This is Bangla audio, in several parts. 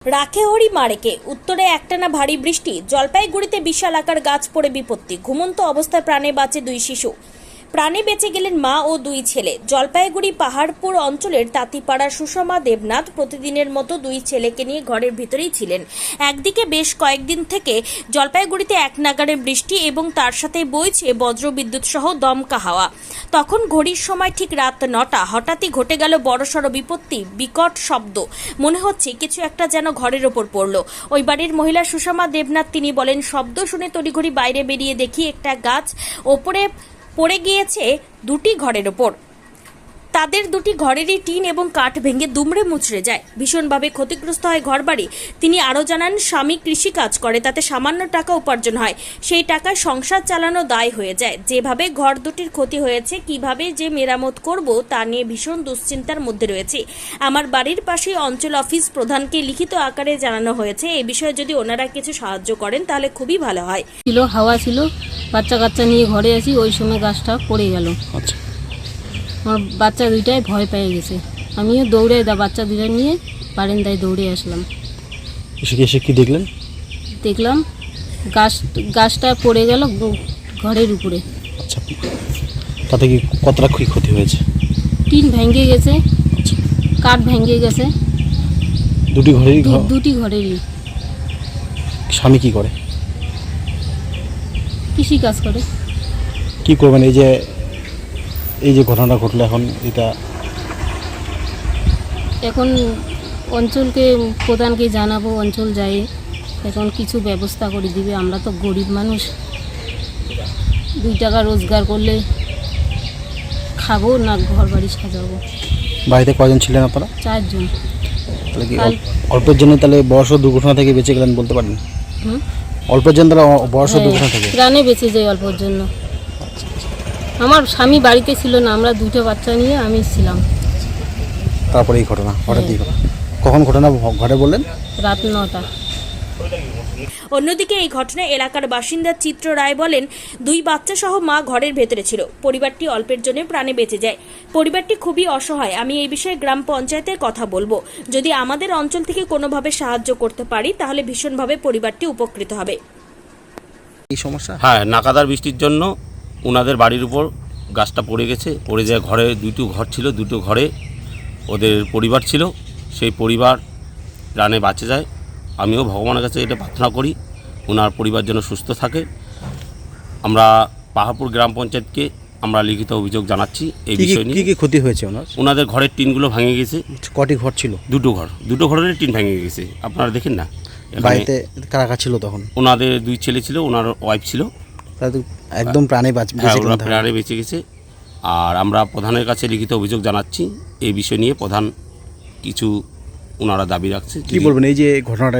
রাখেহরি মারেকে উত্তরে একটানা ভারী বৃষ্টি, জলপাইগুড়িতে বিশাল আকার গাছ পড়ে বিপত্তি, ঘুমন্ত অবস্থায় প্রাণে বাঁচে দুই শিশু। প্রাণে বেঁচে গেলেন মা ও দুই ছেলে। জলপাইগুড়ি পাহাড়পুর অঞ্চলের তাঁতিপাড়ার সুষমা দেবনাথ প্রতিদিনের মতো দুই ছেলেকে নিয়ে ঘরের ভিতরেই ছিলেন। একদিকে বেশ কয়েকদিন থেকে জলপাইগুড়িতে এক নাগাড়ে বৃষ্টি এবং তার সাথে বইছে বজ্রবিদ্যুৎ সহ দমকা হাওয়া। তখন ঘড়ির সময় ঠিক রাত 9টা, হঠাৎই ঘটে গেল বড়সড় বিপত্তি। বিকট শব্দ, মনে হচ্ছে কিছু একটা যেন ঘরের ওপর পড়ল। ওই বাড়ির মহিলা সুষমা দেবনাথ তিনি বলেন, শব্দ শুনে তড়িঘড়ি বাইরে বেরিয়ে দেখি একটা গাছ ওপরে পড়ে গিয়েছে দুটি ঘরের ওপর। তাদের দুটি ঘরেরই টিন এবং কাঠ ভেঙে দুমড়ে মুচড়ে যায়। ভীষণভাবে ক্ষতিগ্রস্ত হয় ঘরবাড়ি। তিনি আরও জানান, স্বামী কৃষি কাজ করে, তাতে সামান্য টাকা উপার্জন হয়, সেই টাকায় সংসার চালানো দায় হয়ে যায়। যেভাবে ঘর দুটির ক্ষতি হয়েছে, কিভাবে যে মেরামত করব তা নিয়ে ভীষণ দুশ্চিন্তার মধ্যে রয়েছে। আমার বাড়ির পাশে অঞ্চল অফিস প্রধানকে লিখিত আকারে জানানো হয়েছে। এই বিষয়ে যদি ওনারা কিছু সাহায্য করেন তাহলে খুবই ভালো হয়। হাওয়া ছিল, বাচ্চা কাচ্চা নিয়ে ঘরে আছি, ওই সময় গাছটা পড়ে গেল। আচ্ছা, আমার বাচ্চা দুইটাই ভয় পেয়ে গেছে। আমিও দৌড়ে বাচ্চা দুইটা নিয়ে বারান্দায় দৌড়ে আসলাম। এসে কি দেখলেন? দেখলাম গাছটা পড়ে গেল ঘরের উপরে। আচ্ছা, তাতে কি কতটা ক্ষতি হয়েছে? টিন ভেঙে গেছে, কাঠ ভেঙে গেছে। দুটি ঘরেরই। স্বামী কি করে? কৃষি কাজ করে। কি করবেন এই যে ঘটনাটা ঘটলো, এখন অঞ্চলকে প্রধানকে জানাবো, অঞ্চল যাই এখন কিছু ব্যবস্থা করে দিবে। আমরা তো গরিব মানুষ, 2 টাকা রোজগার করলে খাবো না ঘর বাড়ি সাজাবো। বাড়িতে কয়জন ছিলেন আপনারা? 4 জন। তাহলে কি অল্পের জন্য তাহলে বড় দুর্ঘটনা থেকে বেঁচে গেলেন বলতে পারেন? অল্পের জন্য তাহলে বড় দুর্ঘটনা থেকে প্রাণে বেঁচে যায় অল্পের জন্য। আমার স্বামী বাড়িতে ছিল না, আমরা 2টা বাচ্চা নিয়ে আমি ছিলাম। তারপরে এই ঘটনা হঠাৎই কখন ঘটনা ঘটে বললেন? রাত 9টা। অন্যদিকে এই ঘটনায় এলাকার বাসিন্দা চিত্র রায় বলেন, 2 বাচ্চা সহ মা ঘরের ভেতরে ছিল। পরিবারটি অল্পের জন্য প্রাণে বেঁচে যায়। পরিবারটি খুবই অসহায়। আমি এই বিষয়ে গ্রাম পঞ্চায়েতের কথা বলবো। যদি আমাদের অঞ্চল থেকে কোনোভাবে সাহায্য করতে পারি তাহলে ভীষণভাবে পরিবারটি উপকৃত হবে। এই সমস্যা নাকাদার বৃষ্টির জন্য ওনাদের বাড়ির উপর গাছটা পড়ে গেছে। পড়ে যায় ঘরে, 2টো ঘর ছিল, 2টো ঘরে ওদের পরিবার ছিল। সেই পরিবার প্রাণে বাঁচে যায়। আমিও ভগবানের কাছে এটা প্রার্থনা করি ওনার পরিবার যেন সুস্থ থাকে। আমরা পাহাড়পুর গ্রাম পঞ্চায়েতকে আমরা লিখিত অভিযোগ জানাচ্ছি এই বিষয় নিয়ে। কি ক্ষতি হয়েছে ওনাদের ঘরের টিনগুলো ভেঙে গেছে। কটি ঘর ছিল? 2 ঘরের টিন ভেঙে গেছে। আপনারা দেখেন না, বাড়িতে কারা ছিল তখন? ওনাদের 2 ছেলে ছিল, ওনার ওয়াইফ ছিল। একদম প্রাণে বেঁচে গেছে। আর আমরা প্রধানের কাছে লিখিত অভিযোগ জানাচ্ছি এই বিষয় নিয়ে। প্রধান কিছু ওনারা দাবি রাখছে। কি বলবেন এই যে ঘটনাটা,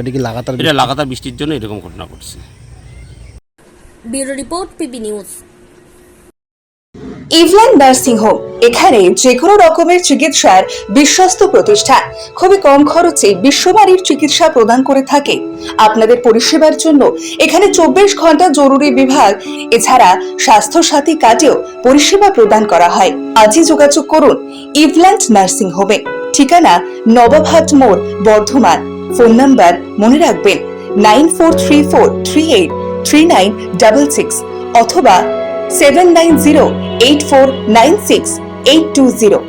এটা লাগাতার বৃষ্টির জন্য এরকম ঘটনা ঘটছে। Bureau report, PB news. ইভল্যান্ড নার্সিং হোম, এখানে যে কোনো রকমের চিকিৎসার বিশ্বস্ত প্রতিষ্ঠান। খুবই কম খরচে বিশ্বমানের চিকিৎসা প্রদান করে থাকে। আপনাদের পরিষেবার জন্য এখানে 24 ঘন্টা জরুরি বিভাগ, এছাড়া স্বাস্থ্য সাথী কার্ডেও পরিষেবা প্রদান করা হয়। আজই যোগাযোগ করুন ইভল্যান্ড নার্সিং হোমে। ঠিকানা নবাবহাট মোড়, বর্ধমান। ফোন নাম্বার মনে রাখবেন 9434383966 অথবা 7908496820।